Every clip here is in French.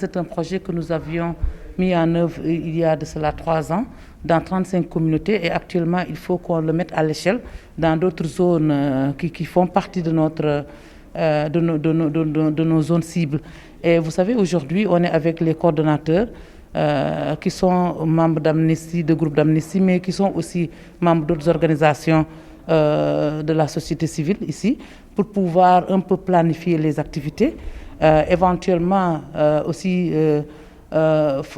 C'est un projet que nous avions mis en œuvre il y a de cela 3 ans dans 35 communautés et actuellement il faut qu'on le mette à l'échelle dans d'autres zones qui font partie de nos zones cibles. Et vous savez, aujourd'hui, on est avec les coordonnateurs qui sont membres d'Amnesty, de groupes d'Amnesty, mais qui sont aussi membres d'autres organisations de la société civile ici, pour pouvoir un peu planifier les activités, éventuellement aussi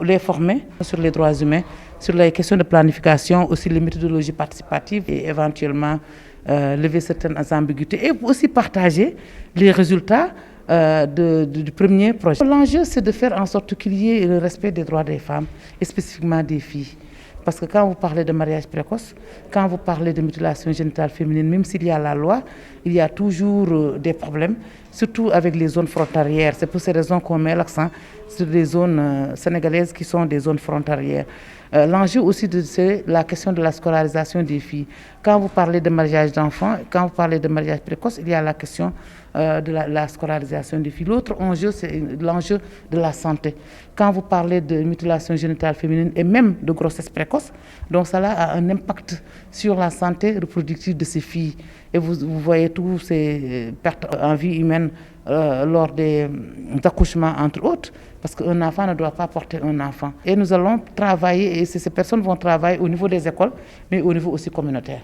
les former sur les droits humains, sur les questions de planification, aussi les méthodologies participatives et éventuellement lever certaines ambiguïtés et aussi partager les résultats du premier projet. L'enjeu, c'est de faire en sorte qu'il y ait le respect des droits des femmes et spécifiquement des filles. Parce que quand vous parlez de mariage précoce, quand vous parlez de mutilation génitale féminine, même s'il y a la loi, il y a toujours des problèmes, surtout avec les zones frontalières. C'est pour ces raisons qu'on met l'accent sur les zones sénégalaises qui sont des zones frontalières. L'enjeu aussi, c'est la question de la scolarisation des filles. Quand vous parlez de mariage d'enfants, quand vous parlez de mariage précoce, il y a la question de la scolarisation des filles. L'autre enjeu, c'est l'enjeu de la santé. Quand vous parlez de mutilation génitale féminine et même de grossesse précoce, donc cela a un impact sur la santé reproductive de ces filles. Et vous voyez tous ces pertes en vie humaine lors des accouchements, entre autres, parce qu'un enfant ne doit pas porter un enfant. Et nous allons travailler, et ces personnes vont travailler au niveau des écoles, mais au niveau aussi communautaire.